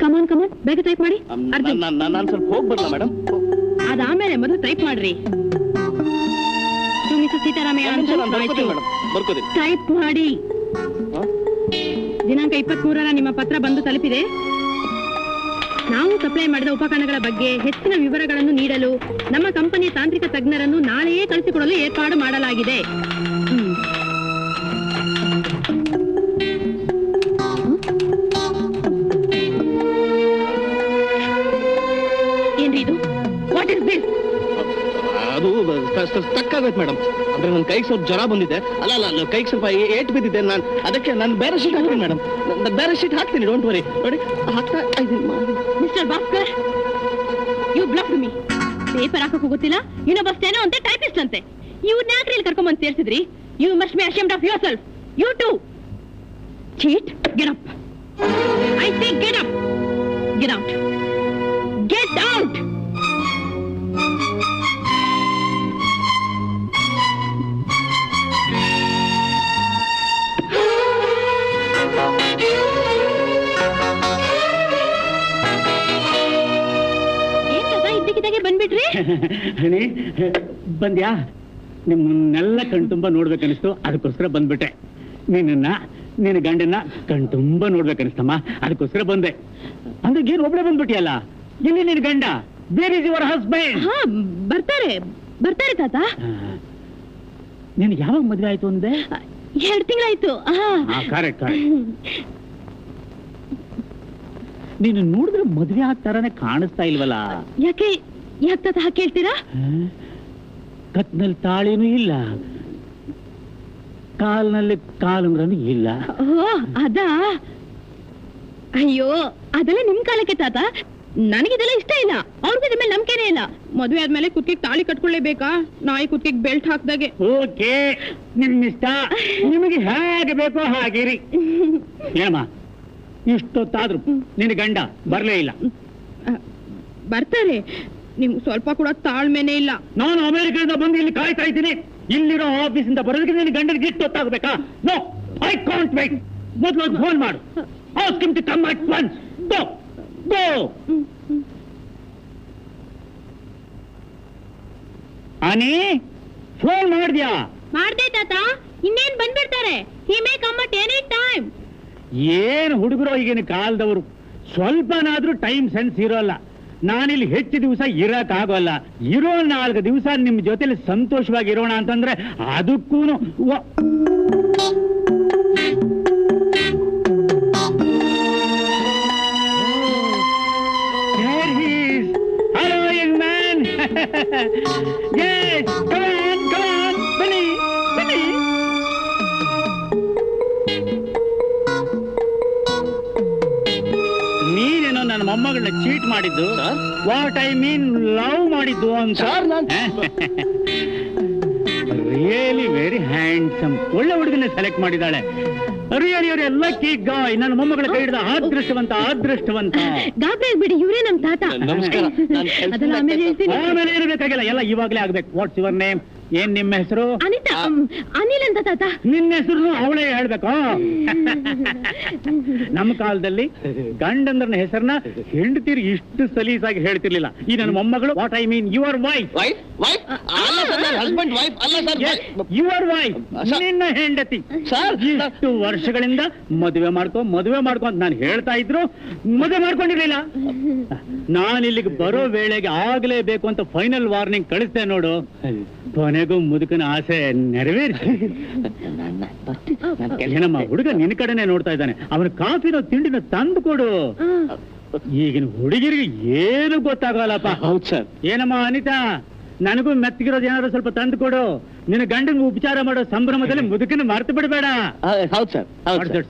ಕಮಾನ್ ಕಮಾನ್ ಬೇಗ ಟೈಪ್ ಮಾಡಿ. ನಾನು ಸ್ವಲ್ಪ ಹೋಗಿ ಬರಲ್ಲ ಮೇಡಮ್? ಅದಾದ್ಮೇಲೆ ಮೊದಲು ಟೈಪ್ ಮಾಡ್ರಿ. ಸೀತಾರಾಮಯ್ಯ ಟೈಪ್ ಮಾಡಿ. ದಿನಾಂಕ 23ರ ನಿಮ್ಮ ಪತ್ರ ಬಂದು ತಲುಪಿದೆ. ನಾವು ಸಪ್ಲೈ ಮಾಡಿದ ಉಪಕರಣಗಳ ಬಗ್ಗೆ ಹೆಚ್ಚಿನ ವಿವರಗಳನ್ನು ನೀಡಲು ನಮ್ಮ ಕಂಪನಿಯ ತಾಂತ್ರಿಕ ತಜ್ಞರನ್ನು ನಾಳೆಯೇ ಕಳಿಸಿಕೊಡಲು ಏರ್ಪಾಡು ಮಾಡಲಾಗಿದೆ. ಏನ್ರಿ ಇದು? What is this? ಅದು ಸ್ಟಕ್ ಆಗೈತೆ ಮೇಡಮ್. ಅಂದ್ರೆ ನನ್ನ ಕೈಗೆ ಸ್ವಲ್ಪ ಜ್ವರ ಬಂದಿದೆ. ಅಲ್ಲ ಕೈಗೆ ಸ್ವಲ್ಪ ಏಟ್ ಬಿದ್ದಿದೆ. ಅದಕ್ಕೆ ನಾನು ಬೇರೆ ಶೀಟ್ ಹಾಕ್ತೀನಿ ಮೇಡಮ್. ಬೇರೆ ಶೀಟ್ ಹಾಕ್ತೀನಿ, ಡೋಂಟ್ ವರಿ. ನೋಡಿ ಹಾಕ್ತಾ ಇದ್ದೀನಿ. Mister Bhaskar, you bluffed me. Paper ಹಾಕಕ್ಕೆ ಗೊತ್ತಿಲ್ಲ, ಇನ್ನೊಬ್ಬ ಸ್ಟೆನೋ ಅಂತೆ, ಟೈಪಿಸ್ಟ್ ಅಂತೆ. ಇವ್ರನ್ನ ಯಾಕ್ರಿ ಇಲ್ಲಿ ಕರ್ಕೊಂಡ್ಬಂದು ಸೇರಿಸಿದ್ರಿ? You must be ashamed of yourself. You too cheat. Get up. I say get up. Get out. Get out. ಬಂದ್ಬಿಟ್ರಿ? ಬಂದ್ಯಾ? ನಿಮ್ಮನ್ನೆಲ್ಲ ಕಣ್ತುಂಬ ನೋಡ್ಬೇಕನ್ನಿಸ್ತು, ಅದಕ್ಕೋಸ್ಕರ ಬಂದ್ಬಿಟ್ಟೆ. ನಿನ್ನ ಗಂಡನ್ನ ಕಣ್ತುಂಬ ನೋಡ್ಬೇಕನ್ನಿಸ್ತಮ್ಮ, ಅದಕ್ಕೋಸ್ಕರ ಬಂದೆ. ಅಂದ್ರೆ ಏನ್ ಒಬ್ಳೆ ಬಂದ್ಬಿಟ್ಟಿಯಲ್ಲ? ಇಲ್ಲಿ ನಿನ್ ಗಂಡ? Where is your husband? ಬರ್ತಾರೆ ತಾತ. ನೀನು ಯಾವಾಗ ಮದುವೆ ಆಯ್ತು ಅಂದೆ? 2 ತಿಂಗಳಾಯ್ತು. ಕರೆಕ್ಟ್. ನೀನು ನೋಡಿದ್ರೆ ಮದುವೆ ಆಗ್ತಾರನೆ ಕಾಣಿಸ್ತಾ ಇಲ್ವಲ್ಲ? ಯಾಕೆ ತಾತ ಹಾಗೆ ಕೇಳ್ತೀರಾ? ಕತ್ನಲ್ಲಿ ತಾಳೇನೂ ಇಲ್ಲ, ಕಾಲ್ನಲ್ಲಿ ಕಾಲುಂಗ್ರನೂ ಇಲ್ಲ. ಅದಾ? ಅಯ್ಯೋ, ಅದೆಲ್ಲ ನಿಮ್ ಕಾಲಕ್ಕೆ ತಾತ. ನನಗಿದೆಲ್ಲ ಇಷ್ಟ ಇಲ್ಲ. ಅವ್ರಿಗೆ ಇದ್ರ ಮೇಲೆ ನಂಬಿಕೆನೇ ಇಲ್ಲ. ಮದುವೆ ಆದ್ಮೇಲೆ ಕುತ್ತಿಗೆ ತಾಳಿ ಕಟ್ಕೊಳ್ಳೇಬೇಕಾ? ನಾಯಿ ಕುತ್ತಿಗೆ ಬೆಲ್ಟ್ ಹಾಕ್ದಾಗೆ. ಓಕೆ, ನಿಮ್ಮಿಷ್ಟ. ನಿಮಗೆ ಹೇಗೆ ಬೇಕೋ ಹಾಗಿರಿ. ಏನಮ್ಮ, ಇಷ್ಟೊತ್ತಾದ್ರು ನಿನ್ನ ಗಂಡ ಬರ್ಲೇ ಇಲ್ಲ? ಬರ್ತಾರೆ. ನಿಮ್ಗೆ ಸ್ವಲ್ಪ ಕೂಡ ತಾಳ್ಮೆನೆ ಇಲ್ಲ. ನಾನು ಅಮೆರಿಕದಿಂದ ಬಂದು ಇಲ್ಲಿ ಕಾಯ್ತಾ ಇದ್ದೀನಿ. ಇಲ್ಲಿರೋ ಆಫೀಸಿಂದ ಬರೋದಕ್ಕೆ ನಿನ್ನ ಗಂಡನಿಗೆ ಇಷ್ಟೊತ್ತಾಗಬೇಕಾ? No, I can't wait. ಮೊದಲು ಫೋನ್ ಮಾಡು. Ask him to come at once. Go go. Ani, phone ಮಾಡಿದ್ಯಾ? ಮಾಡ್ದೆ ತಾತ. ಇನ್ನೇನ್ ಬಂದ್ಬಿಡ್ತಾರೆ. He may come at any time. ಏನು ಹುಡುಗರು ಈಗಿನ ಕಾಲದವರು, ಸ್ವಲ್ಪನಾದ್ರೂ ಟೈಮ್ ಸೆನ್ಸ್ ಇರೋಲ್ಲ. ನಾನಿಲ್ಲಿ ಹೆಚ್ಚು ದಿವಸ ಇರಕ್ ಆಗೋಲ್ಲ. ಇರೋ 4 ದಿವಸ ನಿಮ್ ಜೊತೆಲಿ ಸಂತೋಷವಾಗಿರೋಣ ಅಂತಂದ್ರೆ ಅದಕ್ಕೂ hello young man. yes, come on, ಬನ್ನಿ. ನೀನೇನೋ ನನ್ನ ಮೊಮ್ಮಗಳನ್ನ ಚೀಟ್ ಮಾಡಿದ್ದು, ವಾಟ್ ಐ ಮೀನ್ ಲವ್ ಮಾಡಿದ್ದು ಅಂತ. Really very handsome. ಒಳ್ಳೆ ಹುಡುಗನ ಸೆಲೆಕ್ಟ್ ಮಾಡಿದ್ದಾಳೆ. Really lucky guy. ನನ್ನ ಮೊಮ್ಮಗಳ ಕೈ ಹಿಡಿದ ಅದೃಷ್ಟವಂತ. ಗಾಬರಿ ಆಗ್ಬಿಡಿ, ಇವರೇ ನಮ್ ತಾತ. ಅದೆಲ್ಲ ಆಮೇಲೆ ಹೇಳ್ತೀನಿ. ಆಮೇಲೆ ಏನು ಬೇಕಾಗಿಲ್ಲ, ಎಲ್ಲ ಇವಾಗಲೇ ಆಗ್ಬೇಕು. What's your name? ಏನ್ ನಿಮ್ಮ ಹೆಸರು? ಅನಿತಾ. ಅನಿಲ್ ಅಂತ ತಾತ. ನಿನ್ನ ಹೆಸರು ಅವಳೇ ಹೇಳ್ಬೇಕು. ನಮ್ಮ ಕಾಲದಲ್ಲಿ ಗಂಡಂದ್ರನ ಹೆಸರನ್ನ ಹೆಂಡತಿರು ಇಷ್ಟು ಸಲೀಸಾಗಿ ಹೇಳ್ತಿರ್ಲಿಲ್ಲ. ಈ ನನ್ನ ಮೊಮ್ಮಗಳು, what I mean your wife. Your wife, ನಿನ್ನ ಹೆಂಡತಿ. ಇಷ್ಟು ವರ್ಷಗಳಿಂದ ಮದುವೆ ಮಾಡ್ಕೊ ಅಂತ ನಾನು ಹೇಳ್ತಾ ಇದ್ರು, ಮದುವೆ ಮಾಡ್ಕೊಂಡಿರ್ಲಿಲ್ಲ. ನಾನು ಇಲ್ಲಿಗೆ ಬರೋ ವೇಳೆಗೆ ಆಗ್ಲೇಬೇಕು ಅಂತ ಫೈನಲ್ ವಾರ್ನಿಂಗ್ ಕಳಿಸ್ದೆ ನೋಡು. ಕೊನೆಗೂ ಮುದುಕನ ಆಸೆ ನೆರವೇರಿಸಿ. ಏನಮ್ಮ, ಹುಡುಗ ನಿನ್ನ ಕಡೆನೆ ನೋಡ್ತಾ ಇದ್ದಾನೆ. ಅವನ ಕಾಫಿನೋ ತಿಂಡಿನೋ ತಂದು ಕೊಡು. ಈಗಿನ ಹುಡುಗಿರಿಗೆ ಏನು ಗೊತ್ತಾಗಲ್ಲಪ್ಪ. ಹೌದು ಸರ್. ಏನಮ್ಮ ಅನಿತಾ, ನನಗೂ ಮೆತ್ತಗಿರೋದು ಏನಾದ್ರು ಸ್ವಲ್ಪ ತಂದು ಕೊಡು. ನಿನ್ನ ಗಂಡನ ಉಪಚಾರ ಮಾಡೋ ಸಂಭ್ರಮದಲ್ಲಿ ಮುದುಕನ ಮರ್ತು ಬಿಡಬೇಡ. ಹೌದು ಸರ್.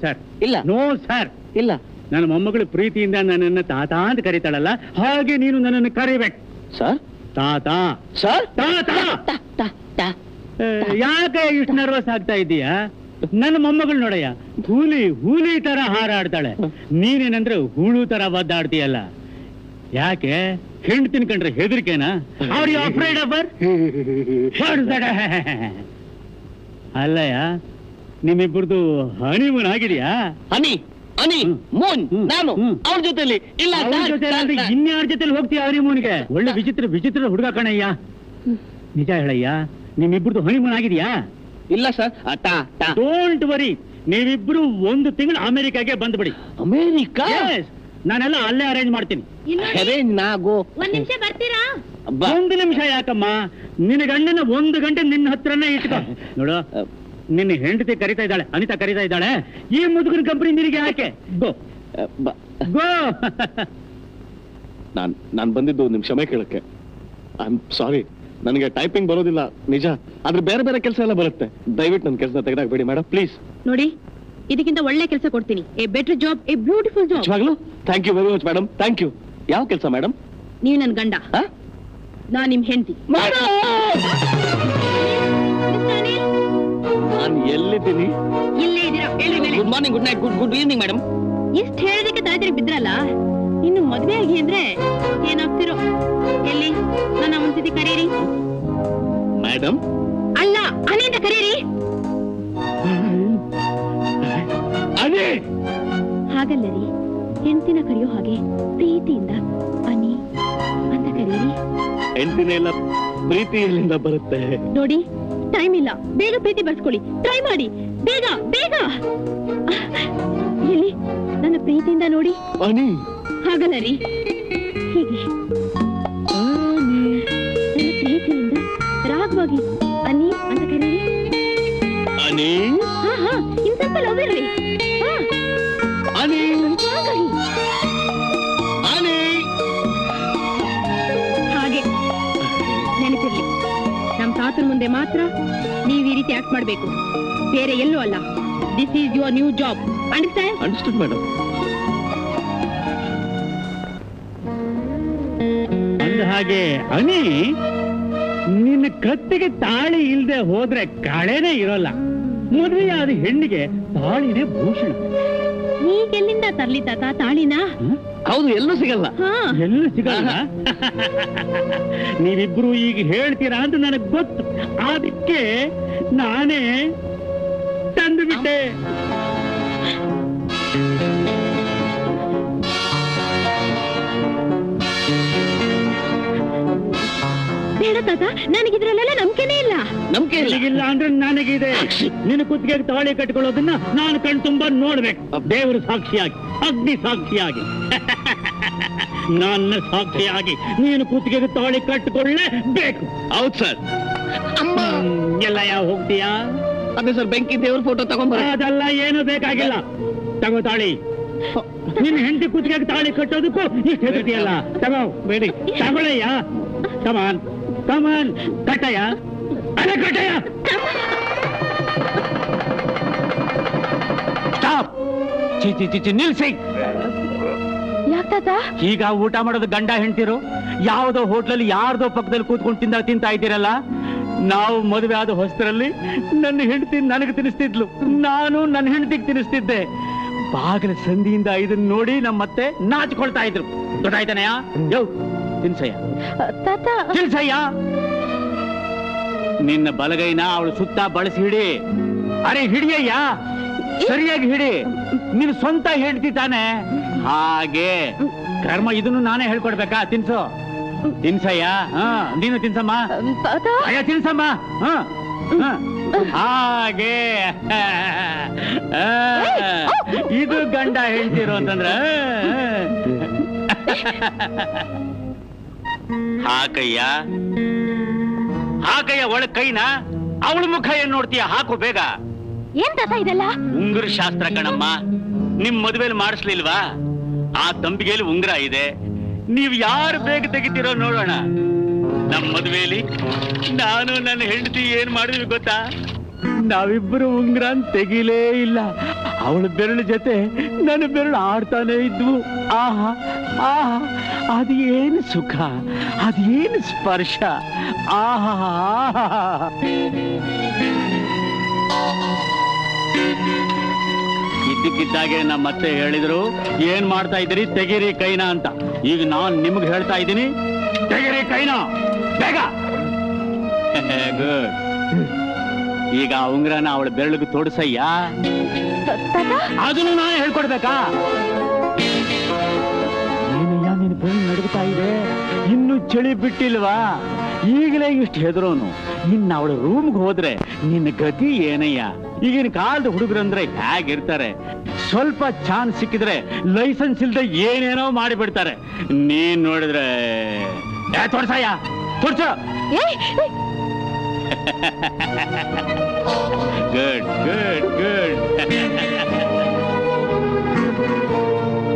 ಸರ್ ಇಲ್ಲ. No sir. ಇಲ್ಲ. ನನ್ನ ಮೊಮ್ಮಗಳು ಪ್ರೀತಿಯಿಂದ ನನ್ನನ್ನು ತಾತ ಅಂತ ಕರೀತಾಳಲ್ಲ, ಹಾಗೆ ನೀನು ನನ್ನನ್ನು ಕರಿಬೇಕು. ಸರ್? ತಾತ. ಸರ್? ತಾತ. ಯಾಕೆ ಇಷ್ಟು ನರ್ವಸ್ ಆಗ್ತಾ ಇದ್ದೀಯಾ? ನನ್ನ ಮೊಮ್ಮಗಳು ನೋಡಯ್ಯ, ಹೂಲಿ ತರ ಹಾರಾಡ್ತಾಳೆ. ನೀನೇನಂದ್ರೆ ಹುಳು ತರ ಒದ್ದಾಡ್ತೀಯಲ್ಲ. ಯಾಕೆ? ಹೆಣ್ಣು ತಿನ್ಕೊಂಡ್ರೆ ಹೆದರಿಕೆನಾ? Are you afraid of her? ಅಲ್ಲಯ್ಯ, ನಿಮ್ಮಿಬ್ಬರದು ಹನಿಮೂನ್ ಆಗಿದೆಯಾ? ಹನಿ ಅನಿ ಮೋನ್ ನಾನು ಅವ್ರ ಜೊತೆಲಿ ಇಲ್ಲ ಇನ್ಯಾರ ಜೊತೆಲಿ ಹೋಗ್ತೀಯ ಹನಿಮೂನ್ಗೆ? ಒಳ್ಳೆ ವಿಚಿತ್ರ ವಿಚಿತ್ರ ಹುಡುಗ ಕಣಯ್ಯ. ನಿಜ ಹೇಳಯ್ಯ, ನಿಮ್ಮಿಬ್ರದ್ದು ಹನಿಮೂನ್ ಆಗಿದ್ಯಾ? ಇಲ್ಲ ಸರ್. ಡೋಂಟ್ ವರಿ, ನೀವಿಬ್ರು 1 ತಿಂಗಳು ಅಮೆರಿಕಾಗೆ ಬಂದ್ಬಿಡಿ. ಅಮೇರಿಕಾ? ನಾನೆಲ್ಲ ಅಲ್ಲೇ ಅರೇಂಜ್ ಮಾಡ್ತೀನಿ. ಒಂದ್ ನಿಮಿಷ ಬರ್ತೀರಾ? 1 ನಿಮಿಷ ಯಾಕಮ್ಮ? ನಿನ್ನ ಗಂಡನ 1 ಗಂಟೆ ನಿನ್ನ ಹತ್ರನೇ ಇಟ್ಕೋ. ನೋಡು, ನಿನ್ನ ಹೆಂಡತಿ ಕರಿತಾ ಇದ್ದಾಳೆ, ಅನಿತಾ ಕರಿತಾ ಇದ್ದಾಳೆ. ಈ ಮುದುಕನ ಕಂಪನಿ ನಿನಗೆ ಯಾಕೆ? ಗೋ ಗೋ. ನಾನ್ ಬಂದಿದ್ದು ನಿಮ್ ಕ್ಷಮೆ ಕೇಳಕ್ಕೆ. I am sorry. ನನಗೆ ಟೈಪಿಂಗ್ ಬರೋದಿಲ್ಲ ನಿಜ, ಆದ್ರೆ ಬೇರೆ ಬೇರೆ ಕೆಲಸ ಎಲ್ಲ ಬರುತ್ತೆ. ದಯವಿಟ್ಟು ನನ್ನ ಕೆಲಸ ತೆಗೆದಾಕ್ಬೇಡಿ ಮೇಡಮ್, ಪ್ಲೀಸ್. ನೋಡಿ, ಇದಕ್ಕಿಂತ ಒಳ್ಳೆ ಕೆಲಸ ಕೊಡ್ತೀನಿ. A better job, a beautiful job. ನಿಜವಾಗ್ಲೂ thank you very much madam, thank you. ಯಾವ ಕೆಲಸ ಮೇಡಮ್? ನೀವು ನನ್ ಗಂಡ, ನಾನ್ ನಿಮ್ ಹೆಂಡತಿ. ನಾನು ಎಲ್ಲಿದ್ದೀನಿ? ಇಲ್ಲೇ ಇದ್ದೀರಾ? Good morning, good night, good evening madam. ಎಷ್ಟು ಹೇಳೋದಕ್ಕೆ ತಲೆ ಬಿದ್ರಲ್ಲ. ಇನ್ನು ಮದ್ವೆ ಆಗಿ ಅಂದ್ರೆ ಏನಾಗ್ತಿರೋ. ಎಲ್ಲಿ ನನ್ನ ಒಂದ್ಸತಿ ಕರೀರಿ. ಮೇಡಮ್ ಅಲ್ಲ, ಅನಿಂದ ಕರೀರಿ. ಹಾಗಲ್ಲ ರೀ, ಹೆಂಡತಿನ ಕರೆಯೋ ಹಾಗೆ ಪ್ರೀತಿಯಿಂದ ಅನಿ ಅಂತ ಕರೀರಿ. ಹೆಂಡತಿನ ಎಲ್ಲ ಪ್ರೀತಿ ಎಲ್ಲಿಂದ ಬರುತ್ತೆ? ನೋಡಿ, ಟೈಮ್ ಇಲ್ಲ, ಬೇಗ ಪ್ರೀತಿ ಬರ್ಸ್ಕೊಳ್ಳಿ. ಟ್ರೈ ಮಾಡಿ, ಬೇಗ ಬೇಗ. ಎಲ್ಲಿ ನನ್ನ ಪ್ರೀತಿಯಿಂದ ನೋಡಿ. ಅನಿ. ಹಾಗಲ್ಲ ರೀ, ಹೀಗೆ ನನ್ನ ಪ್ರೀತಿಯಿಂದ ರಾಗವಾಗಿ ಅನಿ ಅಂತ ಕರೀರಿ. ಅನಿ. ಹಾ ಹಾ, ಇನ್ ಸ್ವಲ್ಪ ಲವ್ ಇರ್ರಿ. ಅನಿ. ಅನಿ. ಹಾಗೆ ನೆನಪಿರ್ಲಿ, ನಮ್ ತಾತನ ಮುಂದೆ ಮಾತ್ರ ನೀವ್ ಈ ರೀತಿ ಆಕ್ಟ್ ಮಾಡ್ಬೇಕು, ಬೇರೆ ಎಲ್ಲೂ ಅಲ್ಲ. This is your new job. Understand? Understood madam. ಅಂದ ಹಾಗೆ ಅನಿ, ನಿನ್ನ ಕತ್ತಿಗೆ ತಾಳಿ ಇಲ್ದೆ ಹೋದ್ರೆ ಕಳೆನೇ ಇರೋಲ್ಲ. ಮದುವೆಯಾದ ಹೆಣ್ಣಿಗೆ ತಾಳಿನೇ ಭೂಷಣ. ಈಗೆಲ್ಲಿಂದ ತರ್ಲಿ ತಾತ ತಾಳಿನ? ಹೌದು, ಎಲ್ಲೂ ಸಿಗಲ್ಲ. ಎಲ್ಲೂ ಸಿಗಲ್ಲ. ನೀವಿಬ್ರು ಈಗ ಹೇಳ್ತೀರಾ ಅಂತ ನನಗೆ ಗೊತ್ತು, ಅದಕ್ಕೆ ನಾನೇ ತಂದು ಬಿಟ್ಟೆ. ಬೇಡ ತಾತ, ನನಗಿದ್ರಲ್ಲೆಲ್ಲ ನಂಬಿಕೆನೇ ಇಲ್ಲ. ನಂಬಿಕೆ ಇಲ್ಲ ಅಂದ್ರೆ ನನಗಿದೆ. ನಿನ್ನ ಕುತ್ತಿಗೆ ತಾಳಿ ಕಟ್ಕೊಳ್ಳೋದನ್ನ ನಾನು ಕಣ್ ತುಂಬಾ ನೋಡ್ಬೇಕು. ದೇವರು ಸಾಕ್ಷಿಯಾಗಿ, ಅಗ್ನಿ ಸಾಕ್ಷಿಯಾಗಿ, ನನ್ನ ಸಾಕ್ಷಿಯಾಗಿ ನೀನು ಕುತ್ತಿಗೆ ತಾಳಿ ಕಟ್ಟಿಕೊಳ್ಳಲೇಬೇಕು. ಹೌದು ಸರ್. ಎಲ್ಲ ಯಾವ ಹೋಗ್ತೀಯಾ? ಅದೇ ಸರ್, ಬೆಂಕಿ ದೇವ್ರ ಫೋಟೋ ತಗೊಂಡ್ಬರ. ಅದೆಲ್ಲ ಏನು ಬೇಕಾಗಿಲ್ಲ, ತಗೋ ತಾಳಿ. ನಿನ್ನ ಹೆಂಡತಿ ಕುತ್ತಿಗೆ ತಾಳಿ ಕಟ್ಟೋದಕ್ಕೂ ಇಷ್ಟು ಹೆದರ್ತೀಯಲ್ಲ, ತಗೋ. ಬೇಡಿ, ತಗೊಳ್ಳಯ್ಯ. ಕಮಾನ್ ಕಮಾನ್, ಕಟ್ಟಯ್ಯ, ಅದೇ ಕಟ್ಟಯ್ಯ. ಸ್ಟಾಪ್. ಚಿ ನಿಲ್ಸಿ. ಯಾಕೆ ತಾತ? ಈಗ ಊಟ ಮಾಡೋದು ಗಂಡ ಹೆಂಡ್ತಿರು ಯಾವುದೋ ಹೋಟ್ಲಲ್ಲಿ ಯಾರ್ದೋ ಪಕ್ಕದಲ್ಲಿ ಕೂತ್ಕೊಂಡು ತಿಂತಾ ಇದ್ದೀರಲ್ಲ. ನಾವು ಮದುವೆ ಆದ ಹೊಸರಲ್ಲಿ ನನ್ನ ಹೆಂಡತಿ ನನಗೆ ತಿನ್ನಿಸ್ತಿದ್ಲು, ನಾನು ನನ್ನ ಹೆಂಡತಿಗೆ ತಿನ್ನಿಸ್ತಿದ್ದೆ. ಬಾಗಿಲ ಸಂಧಿಯಿಂದ ಇದನ್ನ ನೋಡಿ ನಮ್ಮತ್ತೆ ನಾಚಿಕೊಳ್ತಾ ಇದ್ರು. ಗೊತ್ತಾಯ್ತಾನೆಯಾ? ಯೋ ತಿನ್ಸಯ್ಯ, ತಿನ್ಸಯ್ಯ. ನಿನ್ನ ಬಲಗೈನ ಅವಳು ಸುತ್ತ ಬಳಸಿ ಹಿಡಿ. ಅರೆ ಹಿಡಿಯಯ್ಯ, ಸರಿಯಾಗಿ ಹಿಡಿ. ನಿನ್ ಸ್ವಂತ ಹೆಂಡತಿ ತಾನೆ. ಹಾಗೆ ಕರ್ಮ, ಇದನ್ನು ನಾನೇ ಹೇಳ್ಕೊಡ್ಬೇಕಾ? ತಿನ್ಸು, ತಿನ್ಸಯ್ಯ. ನೀನು ತಿನ್ಸಮ್ಮ. ಅಯ್ಯ ತಿನ್ಸಮ್ಮ. ಹಾಗೆ ಇದು ಗಂಡ ಹೇಳ್ತಿರೋ ಅಂತಂದ್ರ. ಹಾಕಯ್ಯ, ಹಾಕಯ್ಯ ಒಳಗ್ ಕೈನ. ಅವಳ ಮುಖ ಏನ್ ನೋಡ್ತೀಯ? ಹಾಕು ಬೇಗ. ಏನ್ ತಾತ ಇದೆಲ್ಲ? ಉಂಗುರ ಶಾಸ್ತ್ರ ಕಣಮ್ಮ. ನಿಮ್ ಮದುವೆಲಿ ಮಾಡಿಸ್ಲಿಲ್ವಾ? ಆ ತಂಬಿಗೆಯಲ್ಲಿ ಉಂಗುರ ಇದೆ. ನೀವ್ ಯಾರು ಬೇಗ ತೆಗಿತೀರೋ ನೋಡೋಣ. ನಮ್ ಮದುವೆಯಲ್ಲಿ ನಾನು ನನ್ನ ಹೆಂಡತಿ ಏನ್ ಮಾಡಿದ್ವಿ ಗೊತ್ತಾ? ನಾವಿಬ್ಬರು ಉಂಗುರ ತೆಗಿಲೇ ಇಲ್ಲ. ಅವಳ ಬೆರಳು ಜೊತೆ ನನ್ನ ಬೆರಳು ಆಡ್ತಾನೆ ಇದ್ವು. ಆಹಾ ಆಹಾ, ಅದೇನು ಸುಖ, ಅದೇನು ಸ್ಪರ್ಶ. ಆಹಾ. ಇದ್ದಕ್ಕಿದ್ದಾಗೆ ನಮ್ಮತ್ತೆ ಹೇಳಿದ್ರು, ಏನ್ ಮಾಡ್ತಾ ಇದ್ದೀರಿ, ತೆಗೀರಿ ಕೈನ ಅಂತ. ಈಗ ನಾನ್ ನಿಮ್ಗೆ ಹೇಳ್ತಾ ಇದ್ದೀನಿ, ತೆಗೀರಿ ಕೈನ ಬೇಗ. ಗುಡ್. ಈಗ ಉಂಗ್ರನ ಅವಳ ಬೆರಳಿಗೆ ತೋಡ್ಸಯ್ಯ. ಅದನ್ನು ನಾನು ಹೇಳ್ಕೊಡ್ಬೇಕಾ? ಏನಯ್ಯ ನಿನ್ ಬೆನ್ನು ನಡುಗ್ತಾ ಇದೆ, ಇನ್ನು ಚಳಿ ಬಿಟ್ಟಿಲ್ವಾ? ಈಗಲೇ ಇಷ್ಟು ಹೆದರೋನು, ಇನ್ನು ಅವಳ ರೂಮ್ಗೆ ಹೋದ್ರೆ ನಿನ್ನ ಗತಿ ಏನಯ್ಯ? ಈಗಿನ ಕಾಲದ ಹುಡುಗರಂದ್ರೆ ಹೇಗಿರ್ತಾರೆ? ಸ್ವಲ್ಪ ಚಾನ್ಸ್ ಸಿಕ್ಕಿದ್ರೆ ಲೈಸೆನ್ಸ್ ಇಲ್ದೆ ಏನೇನೋ ಮಾಡಿಬಿಡ್ತಾರೆ. ನೀನ್ ನೋಡಿದ್ರೆ ತೋರ್ಸಯ್ಯ, ತೋರ್ಸು. Good good.